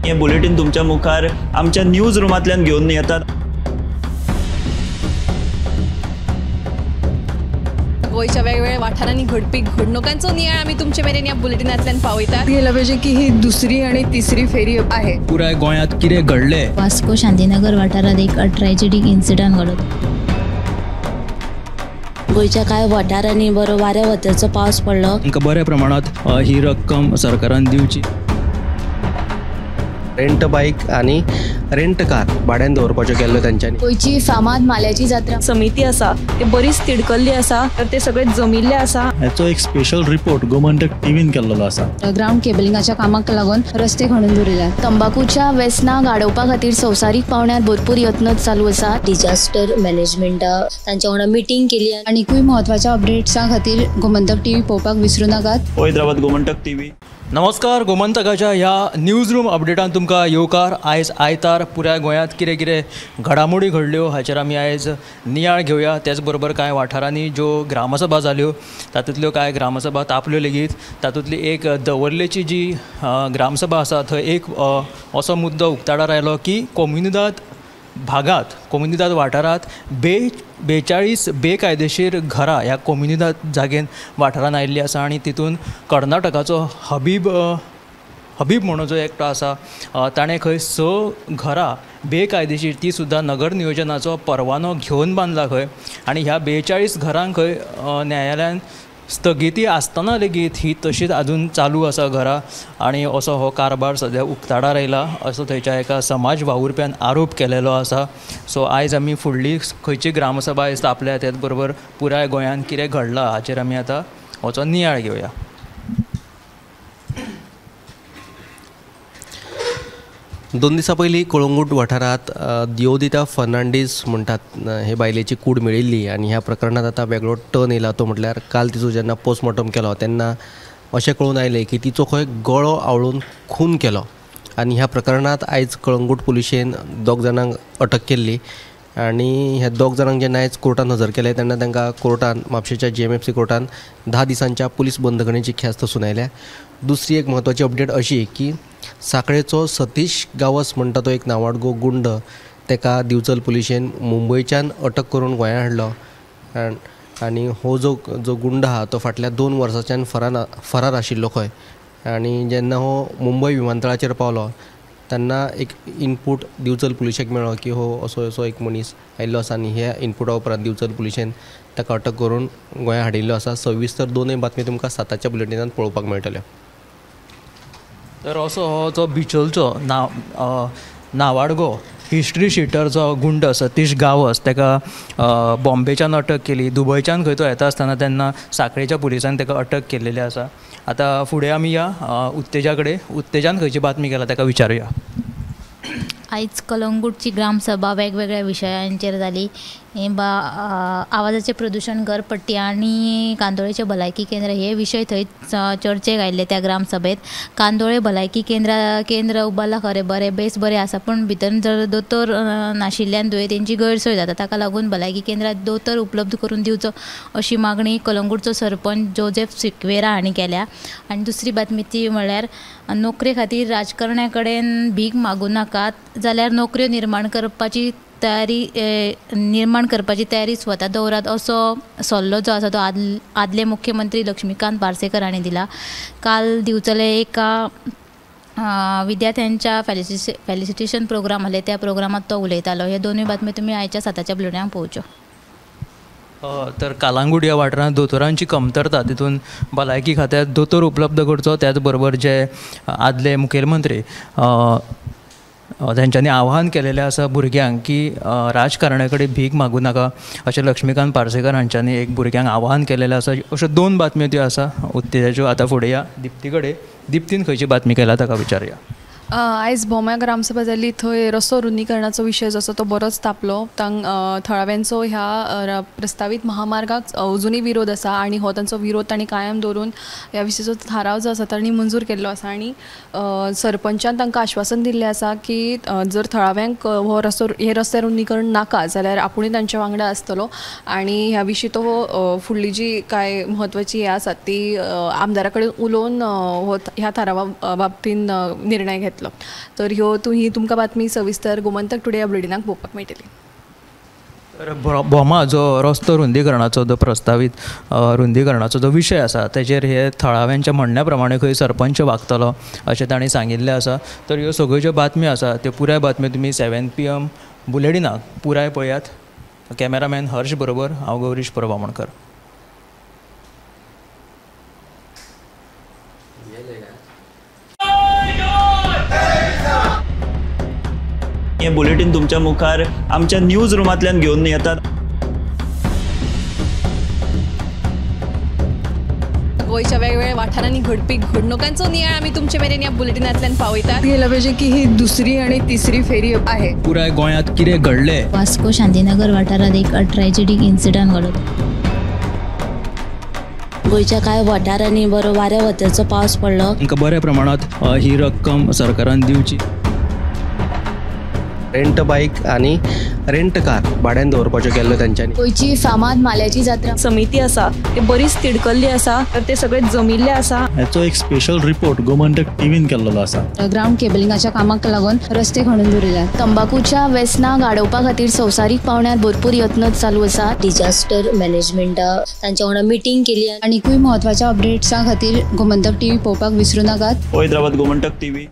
हे बुलेटिन तुमच्या मुखार आमच्या न्यूज रूमांतल्यान घेवन येतात। गोयच्या वेगवेगळ्या वाठारांनी घडपी घडणुकांचो नियाळ आमी तुमचे मेरेन ह्या बुलेटिनांतल्यान पावयतात। गेल्या पाहिजे की ही दुसरी आणि तिसरी फेरी आहे। पुराय गोंयांत कितें घडलें। वास्को शांतीनगर वाठारात एक ट्रॅजेडीक इन्सिडंट घडत। गोयच्या कांय वाठारांनी बरो वाऱ्या वताचो पावस पडलो। तांकां बऱ्या प्रमाणात ही रक्कम सरकारान दिवची। रेंट बाईक आणि रेंट कार भाड्यान दवरपाच्यो केल्ल्यो तांच्यांनी। गोयची फामाद माल्याची जात्रा समिती आसा ते बरीच तिडकल्ली आसा, तर ते सगळे जमिल्ले आसा। हाचो एक स्पेशल रिपोर्ट गोमंतक टीव्हीन केल्लो आसा। ग्राउंड केबलिंगाच्या कामाक लागून रस्ते खणून दवरिल्यात। तंबाखूच्या व्यसनाक आडोवपा खातीर संवसारीक पावंड्यार भरपूर यत्न चालू आसा। डिजास्टर मॅनेजमेंटा तांच्या वांगडा मिटींग केली। आनीकूय महत्वाच्या अपडेट्सां खातीर गोमंतक टीव्ही पळोवपाक विसरूं नाकात। हैदराबाद गोमंतक टीव्ही। नमस्कार, गोमंतकाच्या ह्या न्यूज रूम अपडेटान तुमकां येवकार। आयज आयतार पुराय गोंयांत कितें कितें घडामोडी घडल्यो हाचेर आमी आयज नियाळ घेवया। त्याच बरोबर कांय वाठारांनी ज्यो ग्रामसभा जाल्यो तातूंतल्यो कांय ग्रामसभा तापल्यो लेगीत। तातूंतली एक दवर्लेची जी ग्रामसभा आसा थंय एक असो मुद्दो उक्ताडार आयलो की कोमुनिदाद वाठारांत 42 बेकायदेशीर घरां ह्या कोमुनिदाद जागेन वाठारांत आयिल्लीं आसा आनी तितून कर्नाटकाचो हबीब म्हणून जो एकटो आसा ताणें खंय 6 घरां बेकायदेशीर ती सुद्दां नगर नियोजनाचो परवानो घेवन बांदला खंय। आनी ह्या 42 घरांक खंय न्यायालयान स्थगिती आसतना लेगीत ही तशीच अजून चालू आसा घरां आनी असो हो कारबार सद्या उक्ताडार आयला असो थंयच्या एका समाज वावुरप्यान आरोप केलेलो आसा। सो आयज आमी फुडली खंयची ग्रामसभा आयज तापल्या त्याच बरोबर पुराय गोंयांत कितें घडलां हाचेर आमी आतां वचो नियाळ घेवया। दोन दिसां पयलीं कळंगूट वाठारांत दियोदिता फर्नांडीस म्हणटात हे बायलेची कूड मेळिल्ली आनी ह्या प्रकरणांत आतां वेगळो टर्न येयला। तो म्हटल्यार काल तिचो जेन्ना पोस्टमॉर्टम केलो तेन्ना अशें कळून आयलें की तिचो खंय गळो आवळून खून केलो आनी ह्या प्रकरणांत आयज कळंगूट पुलिशेन 2 जाणांक अटक केल्ली आनी ह्या 2 जाणांक जेन्ना आयज कोर्टान हजर केले तेन्ना तांकां कोर्टान म्हापशेच्या GMFC कोर्टान 10 दिसांच्या पुलीस बंदखणीची ख्यास्त सुनायल्या। दुसरी एक म्हत्वाची अपडेट अशी की सांखळेचो सतीश गावस म्हणटा तो एक नांवाडगो गुंड तेका दिवचल पुलिशेन मुंबयच्यान अटक करून गोंयांत हाडलो आनी हो जो गुंड आहा तो फाटल्या 2 वर्सांच्यान फरार आशिल्लो खंय। आनी जेन्ना हो मुंबय विमानतळाचेर पावलो तेन्ना एक इनपूट दिवचल पुलिशेक मेळ्ळो की हो असो एक मनीस आयिल्लो आसा आनी ह्या इनपुटा उपरांत दिवचल पुलिशेन ताका अटक करून गोंयांत हाडिल्लो आसा। सविस्तर दोनूय बातमी तुमकां 7च्या बुलेटिनांत पळोवपाक मेळटल्यो। तर असो हो जो बिचोलचो नावाडगो हिस्ट्री शिटर जो गुंड सतीश गावस ताका बॉम्बेच्यान अटक केली। दुबयच्यान खंय तो येता आसतना तेन्ना सांखळेच्या पुलिसांनी ताका अटक केल्लेली आसा। आतां फुडें आमी या उत्तेजान खंयची बातमी केला ताका विचारुया। आयज कलंगूटची ग्रामसभा वेगवेगळ्या विशयांचेर जाली। आवाजाचें प्रदूशण घरपट्टी आनी कांदोळेचें भलायकी केंद्र हे विशय थंय चर्चेक आयिल्ले त्या ग्रामसभेत। कांदोळे भलायकी केंद्र उबारला खरें बरें बेस बरें आसा, पूण भितर जर दोतोर नाशिल्ल्यान दुयेंतींची गैरसोय जाता। ताका लागून भलायकी केंद्रात दोतोर उपलब्ध करून दिवचो अशी मागणी कलंगूटचो सरपंच जोझेफ सिक्वेरा हांणी केल्या। आनी दुसरी बातमी ती म्हणल्यार नोकरे खातीर राजकारण्या कडेन भीक मागूं नाकात जाल्यार नोकऱ्यो निर्माण करपाची तयारी स्वता दवरात असो सल्लो जो आसा तो आदले मुख्यमंत्री लक्ष्मीकांत पार्सेकर हांणी दिला। काल दिवचले एका विद्यार्थ्यांच्या फेलिसिटेशन प्रोग्राम आसले त्या प्रोग्रामात तो उलयतालो। हे दोनूय बातमी तुमी आयच्या 7च्या बुलेटिनांत पळोवच्यो। तर कालांगूट ह्या वाठारांत दोतोरांची कमतरता, तितून भलायकी खात्यात दोतोर उपलब्ध करचो। त्याच बरोबर जे आदले मुखेलमंत्री तांच्यांनी आवाहन केलेलें आसा भुरग्यांक की राजकारण्या कडेन भीक मागूं नाका अशें लक्ष्मीकांत पार्सेकर हांच्यांनी एक भुरग्यांक आवाहन केलेलें आसा। अश्यो 2 बातम्यो त्यो आसा उत्तेजाच्यो। आतां फुडें या दिप्ती कडेन। दिप्तीन खंयची बातमी केल्या ताका विचारया। आयज भोवम्या ग्रामसभा जाल्ली थंय रस्तो रुंदीकरणाचो विशय जो आसा तो बरोच तापलो। थळाव्यांचो ह्या प्रस्तावीत महामार्गाक अजुनूय विरोध आसा आनी हो तांचो विरोध तांणी कायम दवरून ह्या विशींचो थाराव जो आसा तांणी मंजूर केल्लो आसा। आनी सरपंचान तांकां आश्वासन दिल्लें आसा की जर थळाव्यांक हे रस्ते रुंदीकरण नाका जाल्यार आपुणूय तांच्या वांगडा आसतलो आनी ह्या विशीं तो फुडली जी कांय म्हत्वाची हे आसात ती आमदारा कडेन उलोवन ह्या थारावा बाबतींत निर्णय घेतलो। जातलो. तर ह्यो ही तुमकां बातमी सविस्तर गोमंतक टुडे ह्या बुलेटिनाक पळोवपाक मेळटली. तर भोमा जो रस्तो रुंदीकरणाचो जो प्रस्तावीत रुंदीकरणाचो जो विशय आसा तेजेर हे थळाव्यांच्या म्हणण्या प्रमाणे खंय सरपंच वागतलो अशें तांणी सांगिल्लें आसा. तर ह्यो सगळ्यो ज्यो बातम्यो आसा त्यो पुराय बातम्यो तुमी 7 PM बुलेटिनाक पुराय पळयात. कॅमेरामॅन हर्ष बरोबर हांव गौरीश परबामणकर. हे बुलेटिन तुमच्या मुखार आमच्या न्यूज रुमांतल्यान घेवन येतात. गोंयच्या वेगवेगळ्या वाठारांनी घडपी घडणुकांचो नियाळ आमी तुमचे मेरेन ह्या बुलेटिनांतल्यान पावयतात. गेल्या पाहिजे की ही दुसरी आणि तिसरी फेरी आहे. पुराय गोंयांत कितें घडलें वास्को शांतीनगर वाठारात एक ट्रॅजेडीक इन्सिडंट घडलो. गोंयच्या कांय वाठारांनी बरो वाऱ्या वताचो पावस पडलो. तांकां बऱ्या प्रमाणात ही रक्कम सरकारान दिवची. रेंट बाईक आणि रेंट कार भाड्यान दवरपाच्यो केल्ल्यो तांच्यांनी. गोंयची फामाद माल्याची जात्रा समिती आसा ते बरीच तिडकल्ली आसा. तर ते सगळे जमिल्ले आसा. याचो एक स्पेशल रिपोर्ट गोमंतक टीव्हीन केल्लो आसा. ग्राउंड केबलिंगाच्या कामाक लागून रस्ते खणून दवरिल्यात. तंबाखूच्या व्यसनाक आडोवपा खातीर संवसारीक पावंड्यार भरपूर यत्न चालू आसा. डिजास्टर मॅनेजमेंटा तांच्या वांगडा मिटींग केली. आनीकूय म्हत्वाच्या अपडेट्सां खातीर गोमंतक टीव्ही पळोवपाक विसरूं नाकात. हैदराबाद गोमंतक TV.